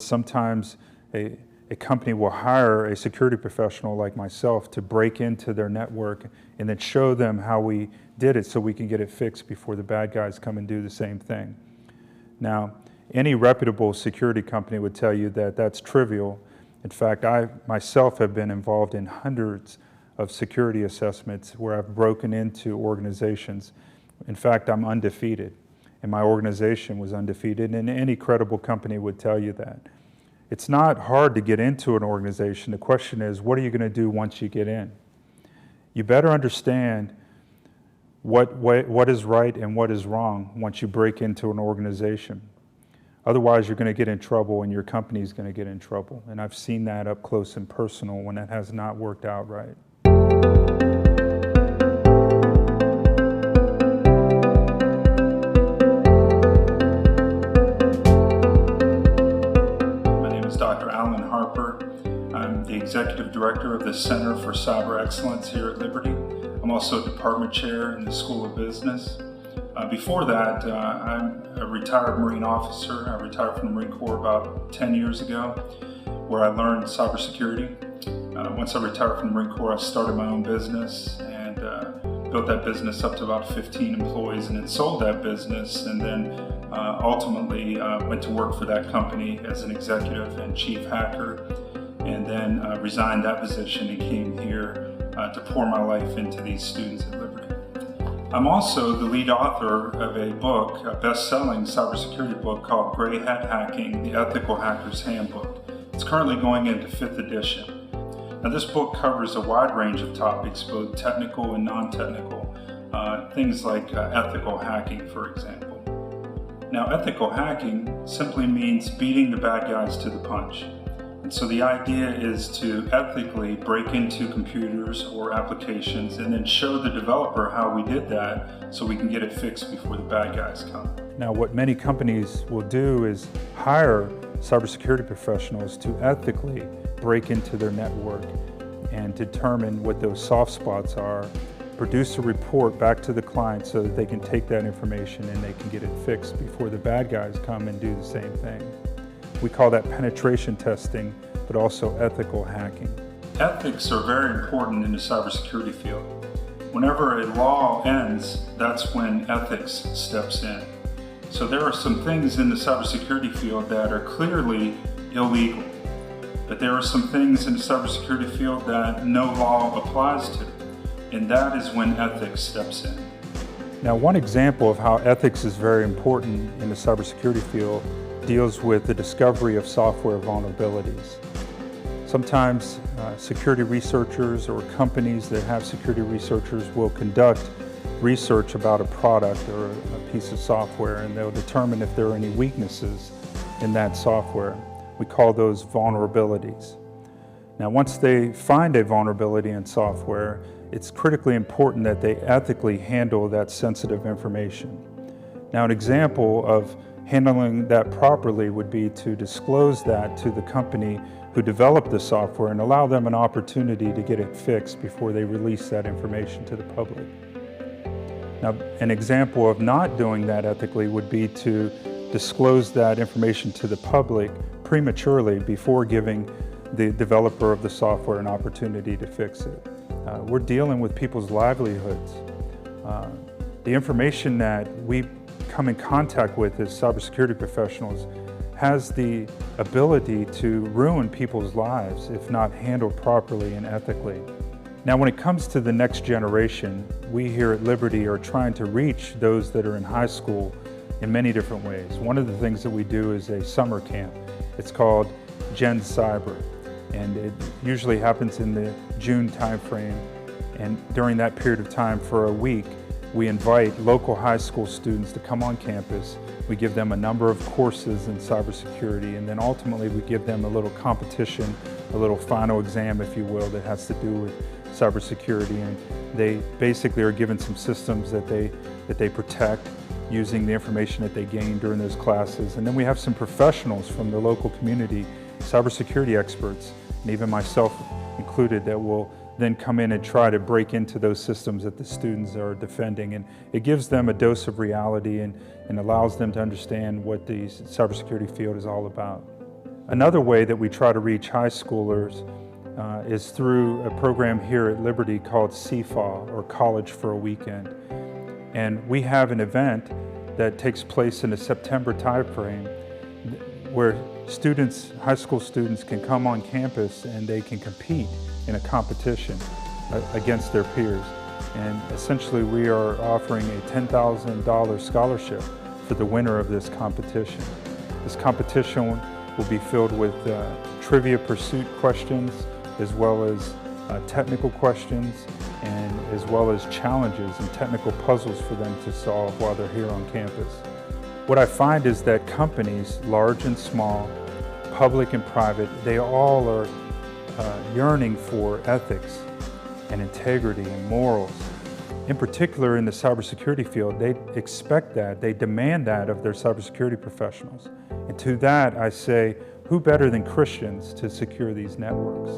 Sometimes a company will hire a security professional like myself to break into their network and then show them how we did it so we can get it fixed before the bad guys come and do the same thing. Now, any reputable security company would tell you that that's trivial. In fact, I myself have been involved in hundreds of security assessments where I've broken into organizations. In fact, I'm undefeated, and my organization was undefeated, and any credible company would tell you that. It's not hard to get into an organization. The question is, what are you going to do once you get in? You better understand what is right and what is wrong once you break into an organization. Otherwise, you're going to get in trouble and your company is going to get in trouble. And I've seen that up close and personal when it has not worked out right. My name is Dr. Harper. I'm the Executive Director of the Center for Cyber Excellence here at Liberty. I'm also a Department Chair in the School of Business. Before that, I'm a retired Marine officer. I retired from the Marine Corps about 10 years ago, where I learned cybersecurity. Once I retired from the Marine Corps, I started my own business and built that business up to about 15 employees, and then sold that business, and then ultimately went to work for that company as an executive and chief hacker, and then resigned that position and came here to pour my life into these students at Liberty. I'm also the lead author of a book, a best-selling cybersecurity book called Gray Hat Hacking, The Ethical Hacker's Handbook. It's currently going into 5th edition. Now, this book covers a wide range of topics, both technical and non-technical, things like ethical hacking, for example. Now, ethical hacking simply means beating the bad guys to the punch. And so the idea is to ethically break into computers or applications and then show the developer how we did that so we can get it fixed before the bad guys come. Now, what many companies will do is hire cybersecurity professionals to ethically break into their network and determine what those soft spots are, produce a report back to the client so that they can take that information and they can get it fixed before the bad guys come and do the same thing. We call that penetration testing, but also ethical hacking. Ethics are very important in the cybersecurity field. Whenever a law ends, that's when ethics steps in. So there are some things in the cybersecurity field that are clearly illegal, but there are some things in the cybersecurity field that no law applies to, and that is when ethics steps in. Now, one example of how ethics is very important in the cybersecurity field deals with the discovery of software vulnerabilities. Sometimes security researchers or companies that have security researchers will conduct research about a product or a piece of software, and they'll determine if there are any weaknesses in that software. We call those vulnerabilities. Now, once they find a vulnerability in software, it's critically important that they ethically handle that sensitive information. Now, an example of handling that properly would be to disclose that to the company who developed the software and allow them an opportunity to get it fixed before they release that information to the public. Now, an example of not doing that ethically would be to disclose that information to the public prematurely before giving the developer of the software an opportunity to fix it. We're dealing with people's livelihoods. The information that we come in contact with as cybersecurity professionals has the ability to ruin people's lives if not handled properly and ethically. Now, when it comes to the next generation, we here at Liberty are trying to reach those that are in high school in many different ways. One of the things that we do is a summer camp. It's called Gen Cyber, and it usually happens in the June timeframe, and during that period of time for a week, we invite local high school students to come on campus. We give them a number of courses in cybersecurity, and then ultimately we give them a little competition, a little final exam, if you will, that has to do with cybersecurity. And they basically are given some systems that they protect using the information that they gain during those classes. And then we have some professionals from the local community, cybersecurity experts, and even myself included, that will then come in and try to break into those systems that the students are defending. And it gives them a dose of reality and allows them to understand what the cybersecurity field is all about. Another way that we try to reach high schoolers is through a program here at Liberty called CFA, or College for a Weekend. And we have an event that takes place in the September timeframe where students, high school students, can come on campus and they can compete in a competition against their peers. And essentially we are offering a $10,000 scholarship for the winner of this competition. This competition will be filled with trivia pursuit questions, as well as technical questions, and as well as challenges and technical puzzles for them to solve while they're here on campus. What I find is that companies, large and small, public and private, they all are yearning for ethics and integrity and morals. In particular, in the cybersecurity field, they expect that, they demand that of their cybersecurity professionals. And to that, I say, who better than Christians to secure these networks?